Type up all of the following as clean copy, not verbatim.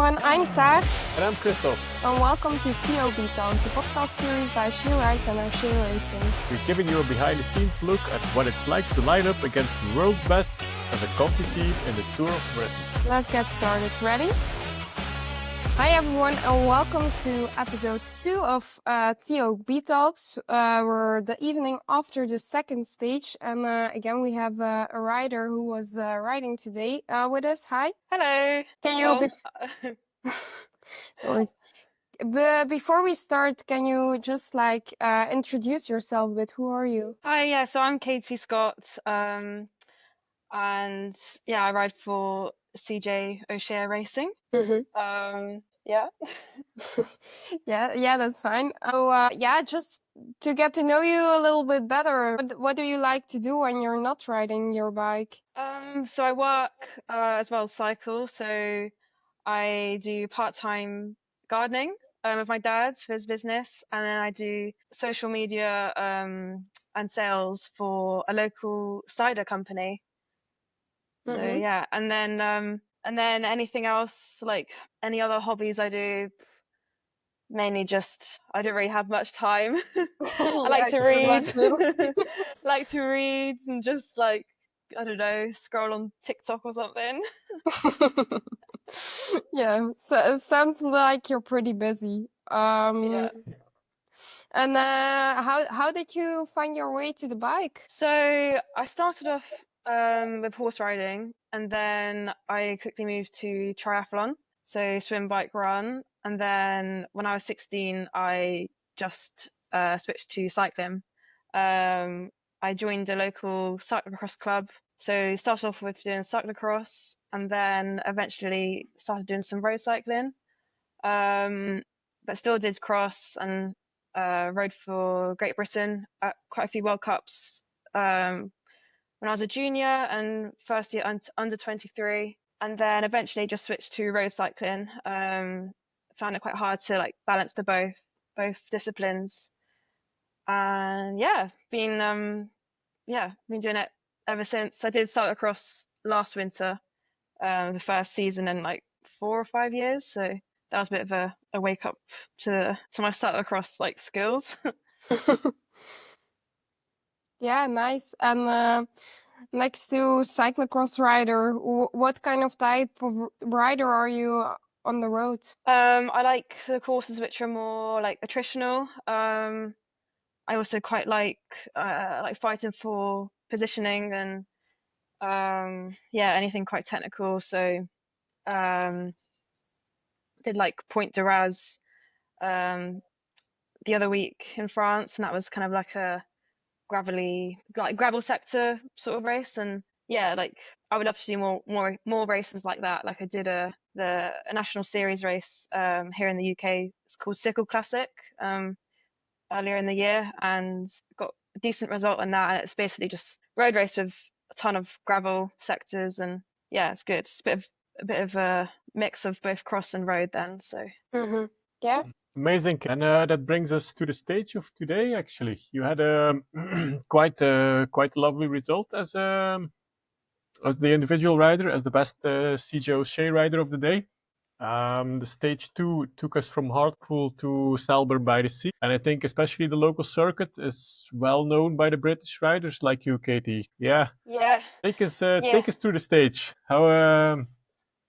everyone, I'm Saar. And I'm Kristof. And welcome to TOB Talks, a podcast series by She Rides and She Racing. We're giving you a behind-the-scenes look at what it's like to line up against the world's best as a Conti team in the Tour of Britain. Let's get started. Ready? Hi everyone, and welcome to episode 2 of TOB Talks. We're the evening after the second stage, and again we have a rider who was riding today with us. Hi. Hello. Can you? Before we start, can you just introduce yourself a bit? Who are you? Hi, yeah, so I'm Katie Scott, and yeah, I ride for CJ O'Shea Racing. Yeah. Yeah, that's fine. Oh, yeah, just to get to know you a little bit better. What do you like to do when you're not riding your bike? So I work as well as cycle. So I do part-time gardening with my dad for his business, and then I do social media and sales for a local cider company. So yeah, and then anything else, like any other hobbies I do, mainly just I don't really have much time. I like to read. Like to read and just I don't know, scroll on TikTok or something. Yeah, so it sounds like you're pretty busy. Yeah. And how did you find your way to the bike? So I started off with horse riding, and then I quickly moved to triathlon, so swim, bike, run. And then when I was 16, I just switched to cycling. I joined a local cyclocross club. So started off with doing cyclocross, and then eventually started doing some road cycling. But still did cross and rode for Great Britain at quite a few World Cups when I was a junior and first year under 23, and then eventually just switched to road cycling. Found it quite hard to balance the both disciplines, and been doing it ever since. I did cyclocross last winter, the first season in 4 or 5 years, so that was a bit of a wake up to my cyclocross skills. Yeah, nice. And next to cyclocross rider, what kind of type of rider are you on the road? I like the courses which are more attritional. I also quite like fighting for positioning and anything quite technical. So did Point de Raz the other week in France, and that was kind of like a gravel sector sort of race. And I would love to do more races like that. I did a national series race here in the UK. It's called Sickle Classic earlier in the year, and got a decent result in that. And it's basically just road race with a ton of gravel sectors, and yeah, it's good. It's a bit of a mix of both cross and road then. So Yeah. Amazing. And that brings us to the stage of today, actually. You had a quite a lovely result as the individual rider, as the best CJ O'Shea rider of the day. The stage 2 took us from Hartlepool to Salburn by the Sea, and I think especially the local circuit is well known by the British riders like you, Katie. Yeah. Take us through the stage.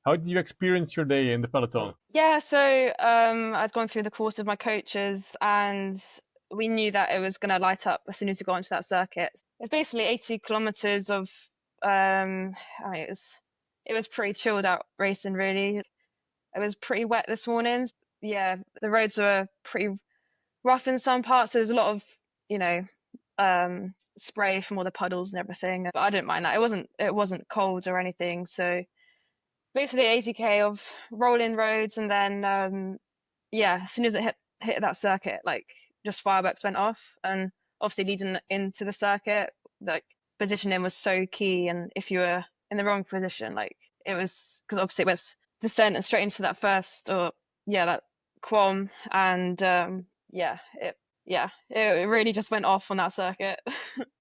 How did you experience your day in the peloton? Yeah, so I'd gone through the course with my coaches, and we knew that it was going to light up as soon as we got onto that circuit. It's basically 80 kilometers of it was pretty chilled out racing, really. It was pretty wet this morning. Yeah, the roads were pretty rough in some parts. There's a lot of spray from all the puddles and everything, but I didn't mind that. It wasn't cold or anything. So basically 80k of rolling roads, and then as soon as it hit that circuit, just fireworks went off. And obviously leading into the circuit, positioning was so key, and if you were in the wrong position, it was, because obviously it was descent and straight into that that quam, and it really just went off on that circuit.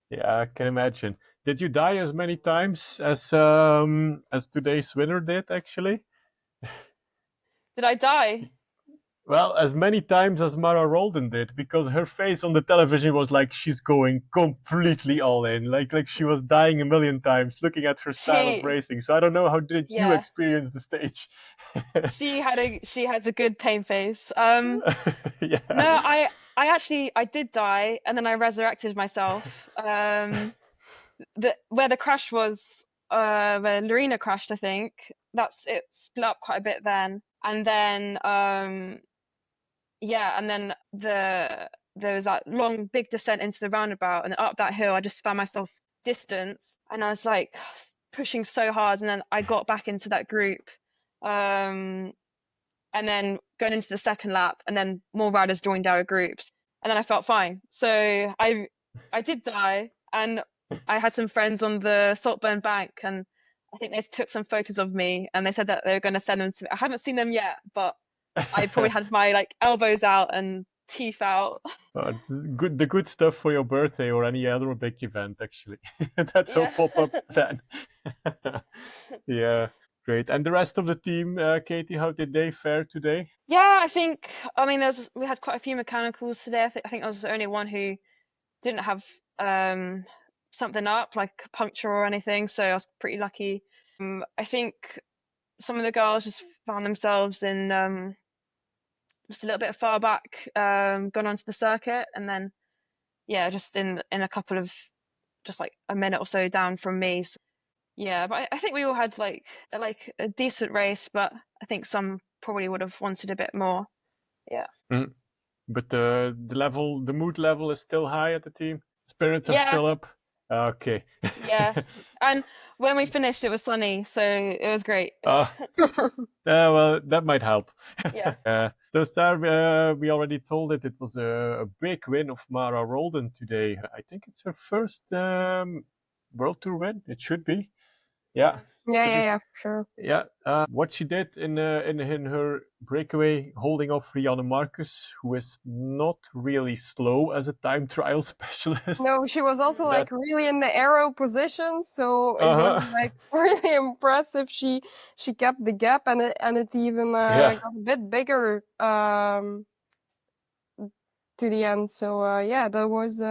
Yeah, I can imagine. Did you die as many times as today's winner did, actually? Did I die? Well, as many times as Mara Roldan did, because her face on the television was like she's going completely all in, like she was dying a million times looking at her style of She, racing. So I don't know how did you yeah, experience the stage? she has a good pain face. Yeah. No, I did die, and then I resurrected myself. Where the crash was, where Lorena crashed, I think it split up quite a bit then, and then yeah, and then there was that long big descent into the roundabout, and then up that hill I just found myself distance, and I was like pushing so hard, and then I got back into that group, um and then going into the second lap, and then more riders joined our groups, and then I felt fine. So I did die, and I had some friends on the Saltburn bank, and I think they took some photos of me, and they said that they were going to send them to me. I haven't seen them yet, but I probably had my like elbows out and teeth out. The good stuff for your birthday or any other big event, actually. That will Yeah. pop up then. Yeah, great. And the rest of the team, Katie, how did they fare today? Yeah, I mean we had quite a few mechanicals today. I think I was the only one who didn't have um something up like a puncture or anything, so I was pretty lucky. I think some of the girls just found themselves in just a little bit far back, gone onto the circuit, and then yeah, just in a couple of just like a minute or so down from me. So, yeah, but I think we all had like a decent race, but I think some probably would have wanted a bit more. Yeah. Mm. But the mood level is still high at the team. Spirits are Yeah, still up. Okay. yeah. And when we finished, it was sunny, so it was great. uh, well, that might help. Yeah. So, Saar, we already told it was a big win of Mara Roldan today. I think it's her first World Tour win. It should be. Yeah, Yeah, for sure. yeah. What she did in her breakaway, holding off Rianne Marcus, who is not really slow as a time trial specialist. No, she was also That like really in the arrow position, so it was uh-huh. like really impressive. She kept the gap, and it even Yeah. got a bit bigger to the end. So yeah, that was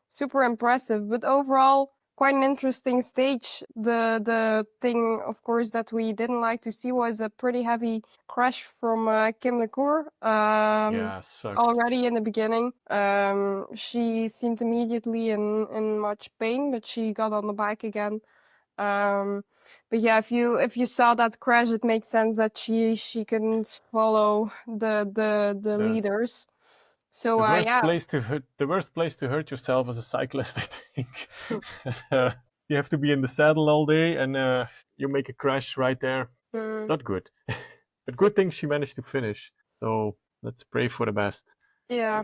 super impressive. But overall, quite an interesting stage. The thing, of course, that we didn't like to see was a pretty heavy crash from Kim LeCour. Yeah, sucked. Already in the beginning, she seemed immediately in much pain, but she got on the bike again. But yeah, if you saw that crash, it makes sense that she couldn't follow the The leaders. So the worst yeah, place to hurt yourself as a cyclist, I think. You have to be in the saddle all day, and you make a crash right there. mm, Not good. But good thing she managed to finish. So let's pray for the best. yeah.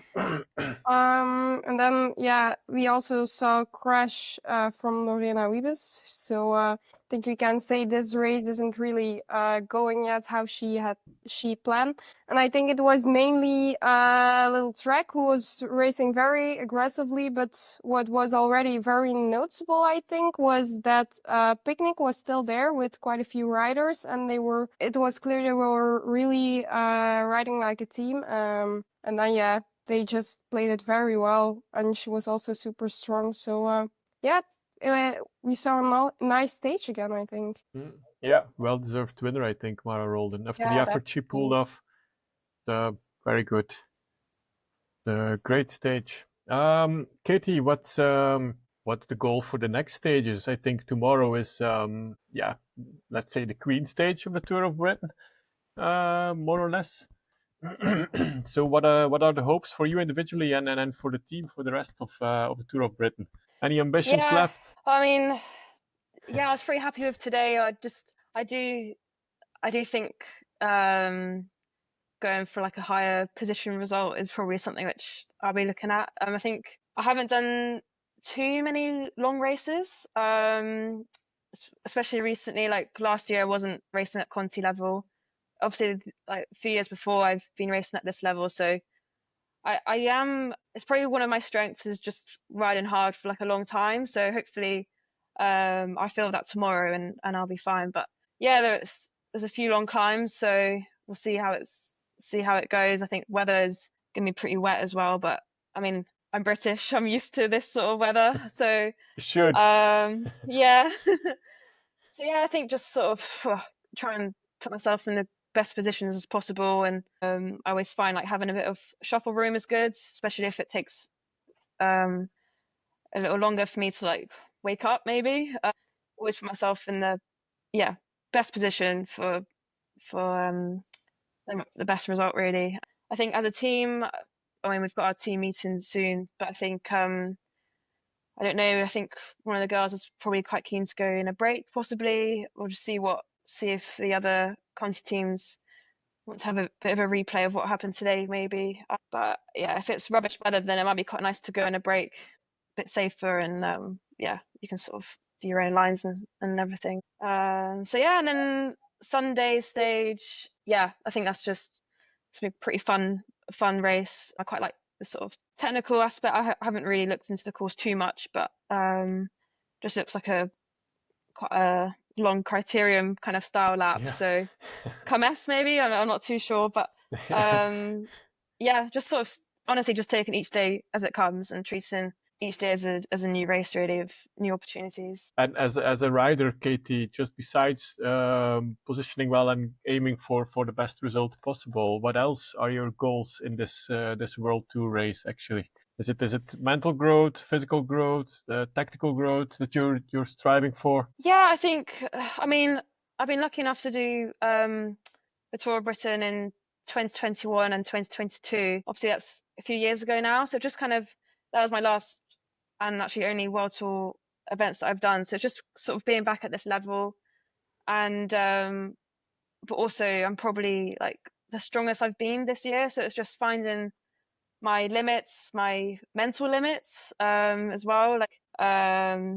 And then yeah, we also saw a crash from Lorena Wiebes. So I think we can say this race isn't really going yet how she planned. And I think it was mainly Little Trek who was racing very aggressively. But what was already very noticeable, I think, was that Picnic was still there with quite a few riders, and it was clear they were really riding like a team. And then yeah, they just played it very well, and she was also super strong. So yeah, we saw a nice stage again, I think. Yeah, well deserved winner, I think, Mara Roldan. After the Yeah, effort she pulled off, very good. Great stage. Katie, what's the goal for the next stages? I think tomorrow is yeah, let's say the Queen stage of the Tour of Britain, more or less. So what are the hopes for you individually and for the team for the rest of the Tour of Britain? Any ambitions Yeah, left? I mean, yeah, I was pretty happy with today. I do think going for like a higher position result is probably something which I'll be looking at. I think I haven't done too many long races, especially recently. Like last year, I wasn't racing at Conti level. Obviously, like a few years before, I've been racing at this level. So I am. It's probably one of my strengths is just riding hard for like a long time. So hopefully, I feel that tomorrow and I'll be fine. But yeah, there's a few long climbs, so we'll see how it goes. I think weather is gonna be pretty wet as well, but I mean, I'm British, I'm used to this sort of weather, so You should. yeah. So yeah, I think just sort of try and put myself in the best positions as possible, and I always find like having a bit of shuffle room is good, especially if it takes um a little longer for me to like wake up maybe. Always put myself in the best position for the best result really. I think as a team, I mean we've got our team meeting soon, but I think I don't know, I think one of the girls is probably quite keen to go in a break possibly. We'll just see if the other Conti teams want to have a bit of a replay of what happened today maybe. But yeah, if it's rubbish weather then it might be quite nice to go in a break, a bit safer, and yeah, you can sort of do your own lines and everything. So yeah, and then Sunday stage, yeah, I think that's just it's been a pretty fun race. I quite like the sort of technical aspect. I haven't really looked into the course too much, but just looks like quite a long criterium kind of style lap. Yeah. So Comes maybe, I'm not too sure, but yeah, just sort of honestly just taking each day as it comes and treating each day as a new race really, of new opportunities. And as a rider, Katie, just besides positioning well and aiming for the best result possible, what else are your goals in this World Tour race actually? Is it mental growth, physical growth, tactical growth that you're striving for? Yeah, I think I mean I've been lucky enough to do the Tour of Britain in 2021 and 2022. Obviously that's a few years ago now, so just kind of that was my last and actually only World Tour events that I've done. So just sort of being back at this level, and but also I'm probably like the strongest I've been this year. So it's just finding my limits, my mental limits, as well. Like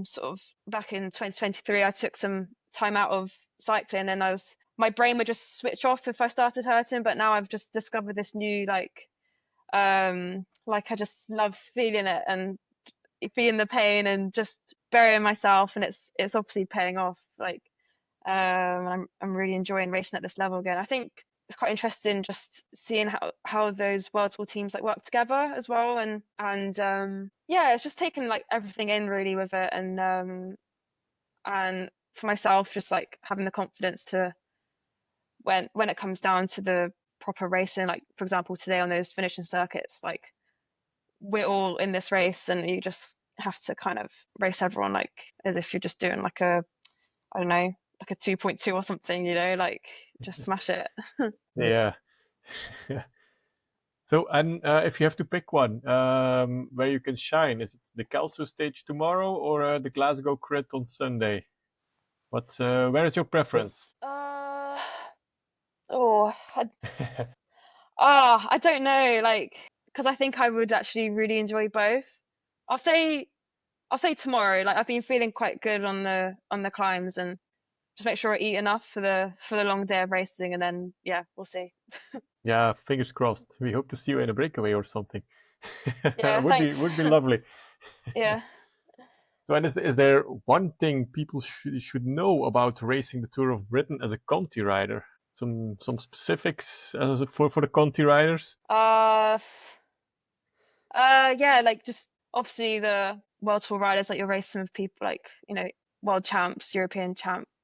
sort of back in 2023, I took some time out of cycling, and my brain would just switch off if I started hurting. But now I've just discovered this new like I just love feeling it and feeling the pain and just burying myself, and it's obviously paying off. Like I'm really enjoying racing at this level again. I think it's quite interesting just seeing how those World Tour teams like work together as well, and yeah, it's just taking like everything in really with it, and for myself just like having the confidence to when it comes down to the proper racing, like for example today on those finishing circuits, like we're all in this race and you just have to kind of race everyone like as if you're just doing like a, I don't know, like a 2.2 or something, like just smash it. Yeah. Yeah. So, and if you have to pick one, where you can shine, is it the Kelso stage tomorrow or the Glasgow crit on Sunday? Where is your preference? Oh, I don't know, like, because I think I would actually really enjoy both. I'll say I'll say tomorrow. Like I've been feeling quite good on the climbs, and just make sure I eat enough for the long day of racing, and then yeah, we'll see. Yeah, fingers crossed. We hope to see you in a breakaway or something. Yeah, would thanks. be lovely. Yeah. So, and is there one thing people should know about racing the Tour of Britain as a Conti rider? Some specifics for the Conti riders? Yeah, like just obviously the World Tour riders, like you're racing with people like, world champs, European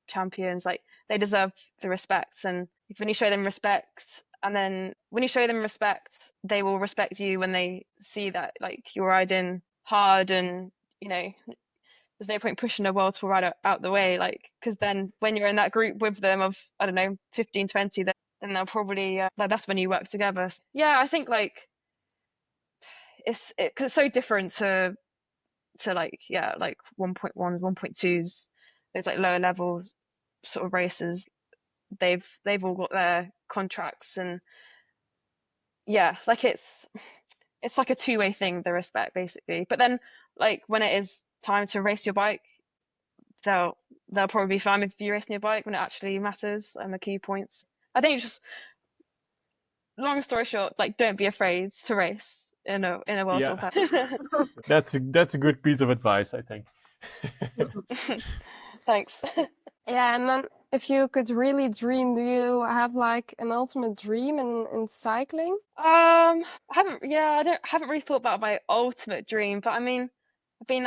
champions, like they deserve the respect. And if when you show them respect, and then when you show them respect, they will respect you when they see that like you're riding hard, and there's no point pushing a World Tour rider out the way, like because then when you're in that group with them of, I don't know, 15, 20, then they'll probably like that's when you work together. So, yeah, I think like because it's so different to like like 1.1 1.2s, those like lower level sort of races. They've all got their contracts, and yeah, like it's like a two-way thing, the respect basically. But then like when it is time to race your bike, they'll they'll probably be fine with you racing your bike when it actually matters and the key points. I think just long story short, like don't be afraid to race in a World Tour Yeah, pack. that's a good piece of advice, I think. Thanks. Yeah, and then If you could really dream, do you have like an ultimate dream in cycling? I haven't really thought about my ultimate dream, but I mean, I've been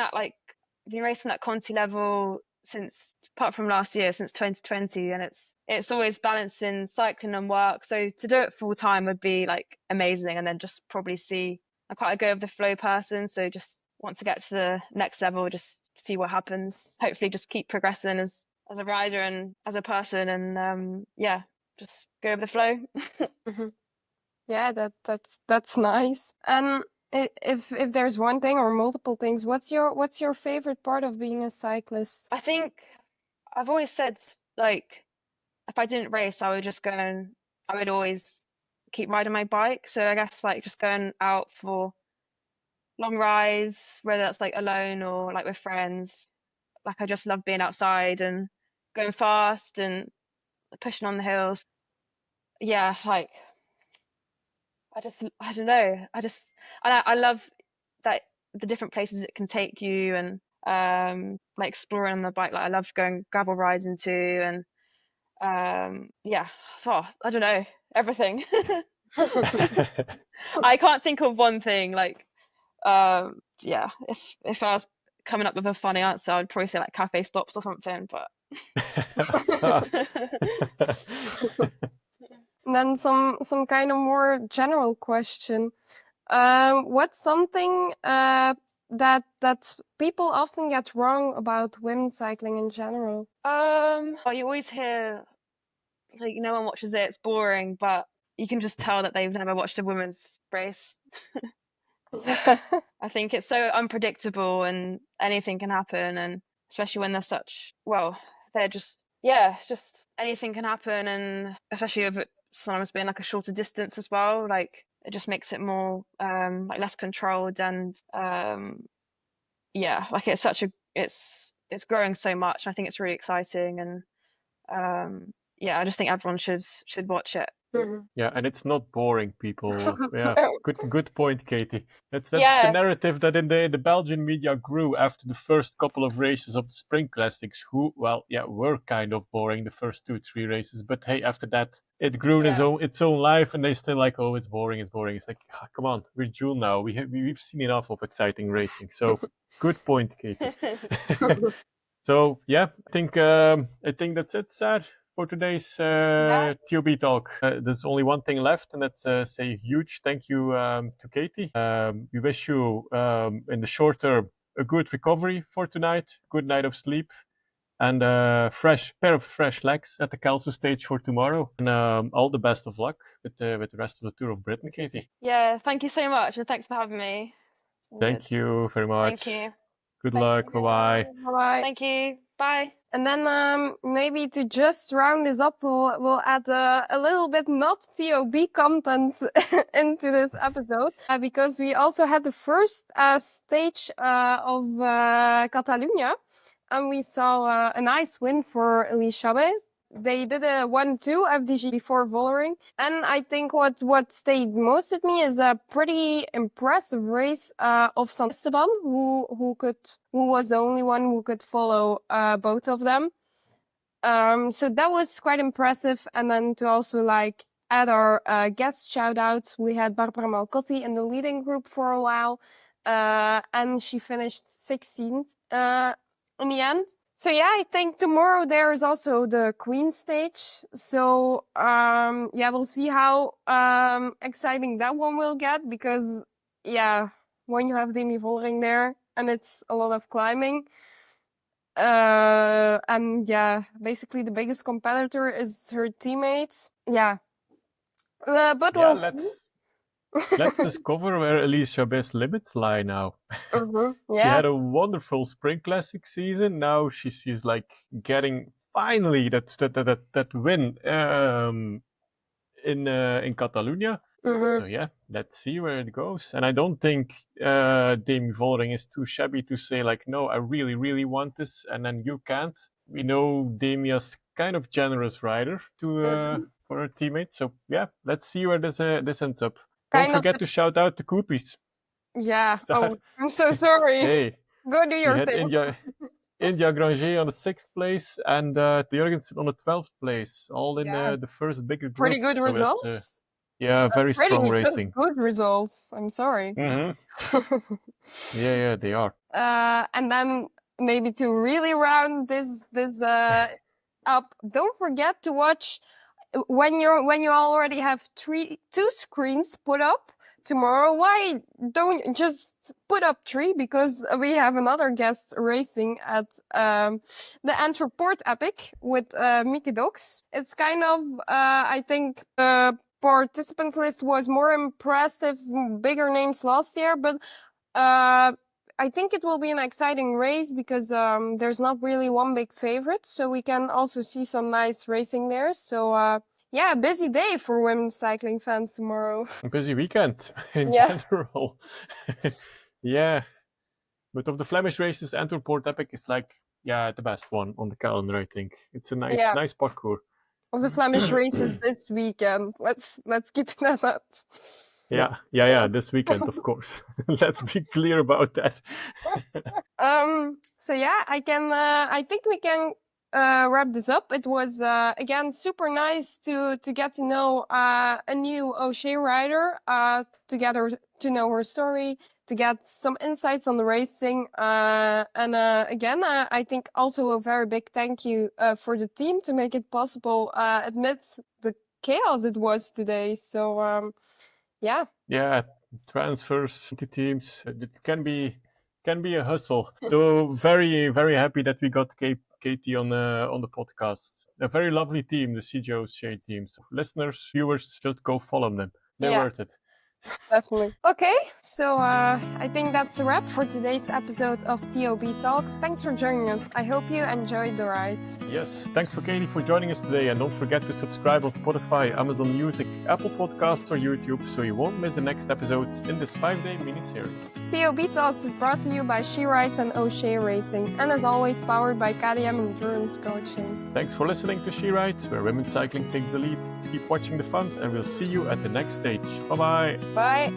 racing at Conti level since, apart from last year, since 2020, and it's always balancing cycling and work. So to do it full time would be like amazing, and then just probably see. I'm quite a go with the flow person, so just want to get to the next level, just see what happens. Hopefully, just keep progressing as a rider and as a person, and just go with the flow. Mhm. Yeah, that's nice. And if there's one thing or multiple things, what's your favorite part of being a cyclist? I think I've always said, like, if I didn't race, I would always keep riding my bike. So I guess like just going out for long rides, whether that's like alone or like with friends. Like I just love being outside and going fast and pushing on the hills. Yeah, like I don't know. I love that the different places it can take you, and like exploring on the bike. Like I love going gravel riding too, and yeah, oh, I don't know, everything. I can't think of one thing. Like yeah, if I was coming up with a funny answer, I'd probably say like cafe stops or something, but And then some kind of more general question. What's something that people often get wrong about women's cycling in general? well, you always hear like no one watches it, it's boring, but you can just tell that they've never watched a women's race. I think it's so unpredictable and anything can happen, and especially when they're they're just, yeah, it's just anything can happen, and especially if it sometimes being like a shorter distance as well, like it just makes it more like less controlled, and yeah, like it's growing so much. I think it's really exciting, and yeah, I just think everyone should watch it. Yeah, and it's not boring, people. Yeah, good point, Katie. That's the Yeah, narrative that in the Belgian media grew after the first couple of races of the Spring Classics, were kind of boring the first 2, 3 races. But hey, after that, it grew in yeah. its own life, and they still like, oh, it's boring, it's boring. It's like, come on, we're June now. We've seen enough of exciting racing. So good point, Katie. So yeah, I think that's it, Saar, for today's Yeah. TOB talk. There's only one thing left, and that's say a huge thank you to Katie. We wish you in the short term a good recovery for tonight, good night of sleep, and a fresh pair of fresh legs at the Kelso stage for tomorrow. And all the best of luck with the rest of the Tour of Britain, Katie. Yeah, thank you so much, and thanks for having me. It's been good. Thank you very Thank much. you. Good Thank luck. Bye you. bye. Bye. Thank you. Bye. And then maybe to just round this up, we'll add a little bit not TOB content into this episode because we also had the first stage of Catalunya, and we saw a nice win for Elise Chabet. They did a 1-2 FDG before Vollering. And I think what stayed most with me is a pretty impressive race of San Esteban, who was the only one who could follow both of them. So that was quite impressive. And then to also like add our guest shout outs, we had Barbara Malcotti in the leading group for a while. And she finished 16th in the end. So yeah, I think tomorrow there is also the Queen stage. So yeah, we'll see how exciting that one will get, because yeah, when you have Demi Vollering there and it's a lot of climbing, and yeah, basically the biggest competitor is her teammates. Yeah, but Yeah, we'll see. let's discover where Elise Chabet's limits lie now. She Yeah. had a wonderful Spring Classic season. Now she's like getting finally that win in Catalunya. So yeah, let's see where it goes. And I don't think Demi Vollering is too shabby to say like, no, I really really want this, and then you can't. We know Demi as kind of generous rider to for her teammates. So yeah, let's see where this ends up. Don't Kind of. forget to shout out the Koopies. Yeah. Saar. Oh, I'm so sorry. Hey, Go do we your had thing. India Granger on the 6th place, and Jurgensen on the 12th place, all in Yeah. the first bigger group. Pretty good So results. that's very Pretty strong racing. good results. I'm sorry. Yeah, they are. And then maybe to really round this up, don't forget to watch when you already have two screens put up tomorrow. Why don't just put up 3? Because we have another guest racing at the Antwerp Port Epic with Mickey Dogs. It's kind of I think the participants list was more impressive, bigger names last year, but I think it will be an exciting race because there's not really one big favorite, so we can also see some nice racing there. So yeah, busy day for women's cycling fans tomorrow. A busy weekend in Yeah. general. Yeah. But of the Flemish races, Antwerp Port Epic is like, the best one on the calendar, I think. It's a nice parcours. Of the Flemish races this weekend. Let's keep it at that. Yeah, this weekend, of course. Let's be clear about that. So yeah, I think we can wrap this up. It was again super nice to get to know a new O'Shea rider, to know her story, to get some insights on the racing, and again, I think also a very big thank you for the team to make it possible amid the chaos it was today. So yeah. Yeah, transfers to teams, it can be a hustle. So very, very happy that we got Katie on the podcast. A very lovely team, the CJ O'Shea team. So listeners, viewers, just go follow them. They're worth it. Definitely. Okay, so I think that's a wrap for today's episode of TOB Talks. Thanks for joining us. I hope you enjoyed the ride. Yes, thanks for Katie for joining us today, and don't forget to subscribe on Spotify, Amazon Music, Apple Podcasts, or YouTube so you won't miss the next episodes in this 5-day mini-series. TOB Talks is brought to you by She Rides and O'Shea Racing, and as always powered by KDM Endurance Coaching. Thanks for listening to She Rides, where women's cycling takes the lead. Keep watching the fun, and we'll see you at the next stage. Bye-bye. Bye.